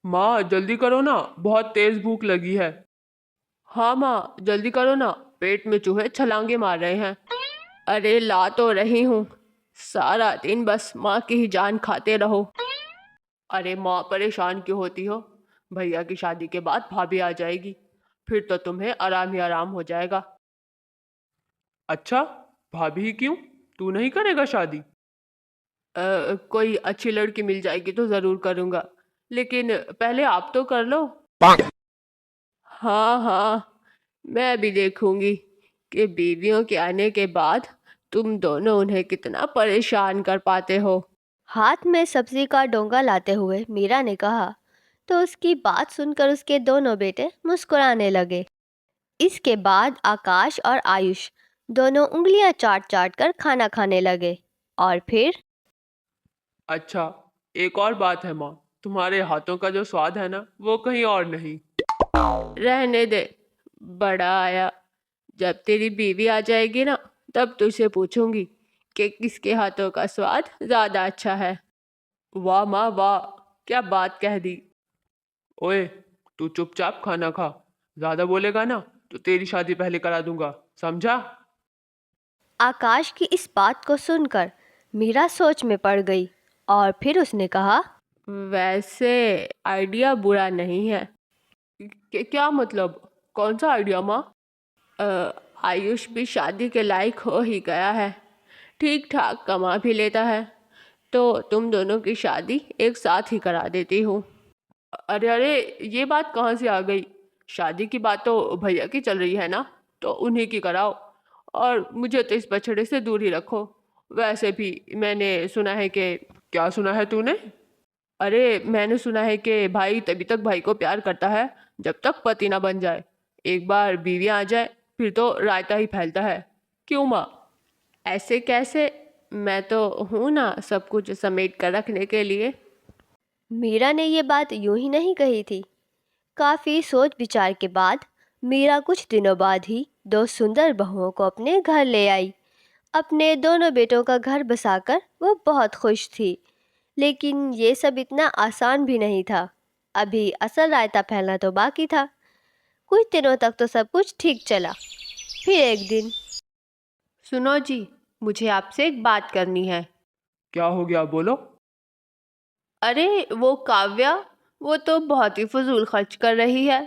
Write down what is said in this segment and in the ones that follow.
माँ जल्दी करो ना, बहुत तेज भूख लगी है। हाँ माँ जल्दी करो ना, पेट में चूहे छलांगे मार रहे हैं। अरे ला तो रही हूँ, सारा दिन बस माँ की ही जान खाते रहो। अरे माँ परेशान क्यों होती हो? भैया की शादी के बाद भाभी आ जाएगी, फिर तो तुम्हें आराम ही आराम हो जाएगा। अच्छा, भाभी ही क्यों? तू नहीं करेगा शादी? कोई अच्छी लड़की मिल जाएगी तो जरूर करूंगा, लेकिन पहले आप तो कर लो। हाँ हाँ, मैं भी देखूंगी कि बीवियों के आने के बाद तुम दोनों उन्हें कितना परेशान कर पाते हो। हाथ में सब्जी का डोंगा लाते हुए मीरा ने कहा। तो उसकी बात सुनकर उसके दोनों बेटे मुस्कुराने लगे। इसके बाद आकाश और आयुष दोनों उंगलियां चाट चाट कर खाना खाने लगे। और फिर अच्छा, एक और बात है माँ, तुम्हारे हाथों का जो स्वाद है ना, वो कहीं और नहीं। रहने दे, बड़ा आया। जब तेरी बीवी आ जाएगी ना, तब तुझसे पूछूंगी कि किसके हाथों का स्वाद ज्यादा अच्छा है। वाह माँ वाह, क्या बात कह दी। ओए, तू चुपचाप खाना खा, ज्यादा बोलेगा ना तो तेरी शादी पहले करा दूंगा, समझा? आकाश की इस बात को सुनकर मीरा सोच में पड़ गई। और फिर उसने कहा। वैसे आइडिया बुरा नहीं है। क्या मतलब? कौन सा आइडिया माँ? अ, आयुष भी शादी के लायक हो ही गया है, ठीक ठाक कमा भी लेता है, तो तुम दोनों की शादी एक साथ ही करा देती हूँ। अरे अरे, ये बात कहाँ से आ गई? शादी की बात तो भैया की चल रही है ना, तो उन्हीं की कराओ, और मुझे तो इस बछड़े से दूर ही रखो। वैसे भी मैंने सुना है कि... क्या सुना है तूने? अरे मैंने सुना है कि भाई तभी तक भाई को प्यार करता है जब तक पति ना बन जाए। एक बार बीवी आ जाए फिर तो रायता ही फैलता है। क्यों माँ? ऐसे कैसे? मैं तो हूं ना सब कुछ समेट कर रखने के लिए। मीरा ने ये बात यूं ही नहीं कही थी। काफी सोच विचार के बाद मीरा कुछ दिनों बाद ही दो सुंदर बहुओं को अपने घर ले आई। अपने दोनों बेटों का घर बसाकर वो बहुत खुश थी। लेकिन ये सब इतना आसान भी नहीं था। अभी असल रायता फैलना तो बाकी था। कुछ दिनों तक तो सब कुछ ठीक चला। फिर एक दिन। सुनो जी, मुझे आपसे एक बात करनी है। क्या हो गया, बोलो। अरे वो काव्या, वो तो बहुत ही फजूल खर्च कर रही है।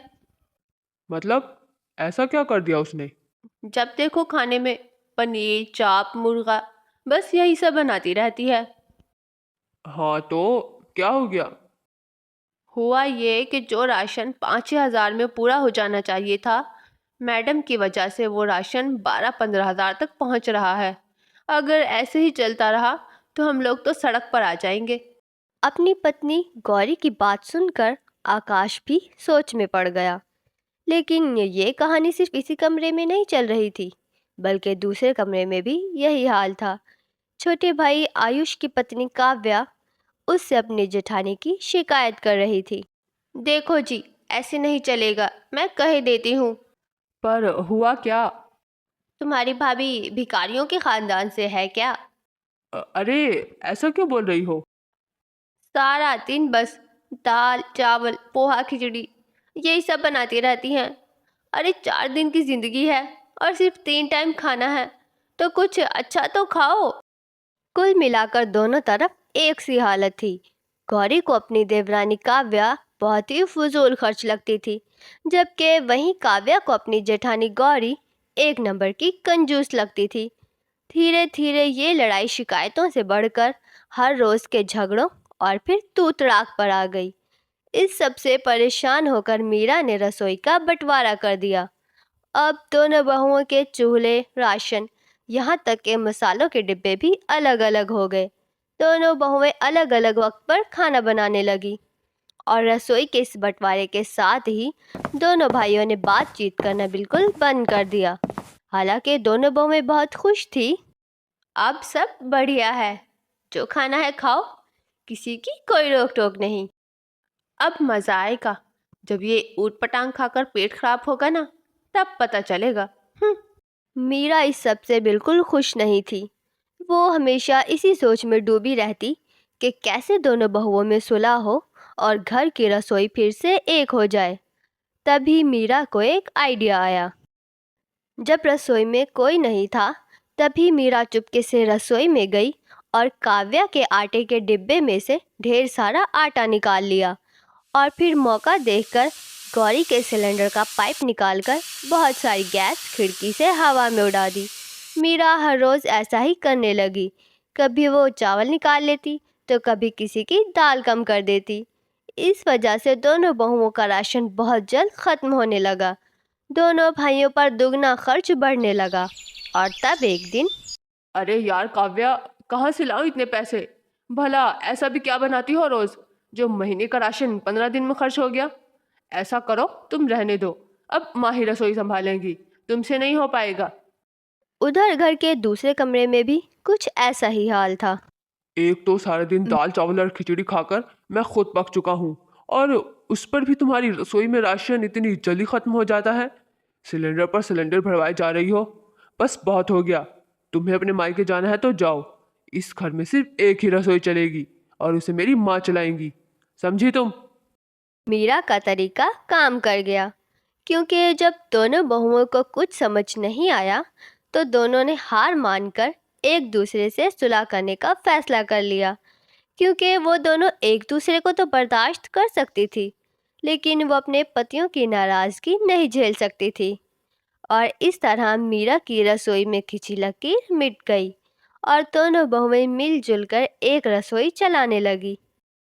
मतलब? ऐसा क्या कर दिया उसने? जब देखो खाने में पनीर चाप मुर्गा, बस यही सब बनाती रहती है। हाँ तो क्या हो गया? हुआ ये कि जो राशन 5-6 हजार में पूरा हो जाना चाहिए था, मैडम की वजह से वो राशन 12-15 हजार तक पहुंच रहा है। अगर ऐसे ही चलता रहा तो हम लोग तो सड़क पर आ जाएंगे। अपनी पत्नी गौरी की बात सुनकर आकाश भी सोच में पड़ गया। लेकिन ये कहानी सिर्फ इसी कमरे में नहीं चल रही थी, बल्कि दूसरे कमरे में भी यही हाल था। छोटे भाई आयुष की पत्नी काव्या उससे अपनी जेठानी की शिकायत कर रही थी। देखो जी, ऐसे नहीं चलेगा, मैं कह देती हूँ। पर हुआ क्या? तुम्हारी भाभी भिखारियों के खानदान से है क्या? अरे, ऐसा क्यों बोल रही हो? सारा दिन बस दाल चावल पोहा खिचड़ी यही सब बनाती रहती हैं। अरे 4 दिन की जिंदगी है और सिर्फ 3 टाइम खाना है, तो कुछ अच्छा तो खाओ। कुल मिलाकर दोनों तरफ एक सी हालत थी। गौरी को अपनी देवरानी काव्या बहुत ही फजूल खर्च लगती थी, जबकि वहीं काव्या को अपनी जेठानी गौरी एक नंबर की कंजूस लगती थी। धीरे धीरे ये लड़ाई शिकायतों से बढ़कर हर रोज के झगड़ों और फिर तू तड़ाक पर आ गई। इस सब से परेशान होकर मीरा ने रसोई का बंटवारा कर दिया। अब दोनों बहुओं के चूल्हे राशन यहाँ तक के मसालों के डिब्बे भी अलग अलग हो गए। दोनों बहुएं अलग अलग वक्त पर खाना बनाने लगी। और रसोई के इस बंटवारे के साथ ही दोनों भाइयों ने बातचीत करना बिल्कुल बंद कर दिया। हालांकि दोनों बहुएं बहुत खुश थी। अब सब बढ़िया है, जो खाना है खाओ, किसी की कोई रोक टोक नहीं। अब मजा आएगा, जब ये ऊट पटांग खाकर पेट खराब होगा ना, तब पता चलेगा। मीरा इस सब से बिल्कुल खुश नहीं थी। वो हमेशा इसी सोच में डूबी रहती कि कैसे दोनों बहुओं में सुलह हो और घर की रसोई फिर से एक हो जाए। तभी मीरा को एक आइडिया आया। जब रसोई में कोई नहीं था, तभी मीरा चुपके से रसोई में गई और काव्या के आटे के डिब्बे में से ढेर सारा आटा निकाल लिया और फिर मौका देखकर गौरी के सिलेंडर का पाइप निकालकर बहुत सारी गैस खिड़की से हवा में उड़ा दी। मीरा हर रोज़ ऐसा ही करने लगी। कभी वो चावल निकाल लेती तो कभी किसी की दाल कम कर देती। इस वजह से दोनों बहुओं का राशन बहुत जल्द ख़त्म होने लगा। दोनों भाइयों पर दुगना खर्च बढ़ने लगा। और तब एक दिन अरे यार काव्या, कहाँ से लाऊं इतने पैसे? भला ऐसा भी क्या बनाती हो रोज जो महीने का राशन 15 दिन में खर्च हो गया? ऐसा करो, तुम रहने दो, अब माँ ही रसोई संभालेंगी, तुमसे नहीं हो पाएगा। उधर घर के दूसरे कमरे में भी कुछ ऐसा ही हाल था। एक तो सारा दिन दाल चावल और खिचड़ी खाकर मैं खुद पक चुका हूँ, और उस पर भी तुम्हारी रसोई में राशन इतनी जल्दी खत्म हो जाता है। सिलेंडर पर सिलेंडर भरवाए जा रही हो। बस बहुत हो गया। तुम्हें अपने मायके जाना है तो जाओ। इस घर में सिर्फ एक ही रसोई चलेगी और उसे मेरी माँ चलाएंगी, समझी तुम? मीरा का तरीका काम कर गया, क्योंकि जब दोनों बहुओं को कुछ समझ नहीं आया तो दोनों ने हार मानकर एक दूसरे से सुलह करने का फैसला कर लिया। क्योंकि वो दोनों एक दूसरे को तो बर्दाश्त कर सकती थी, लेकिन वो अपने पतियों की नाराज़गी नहीं झेल सकती थी। और इस तरह मीरा की रसोई में खिंची लकीर मिट गई और दोनों बहुएं मिलजुल कर एक रसोई चलाने लगी।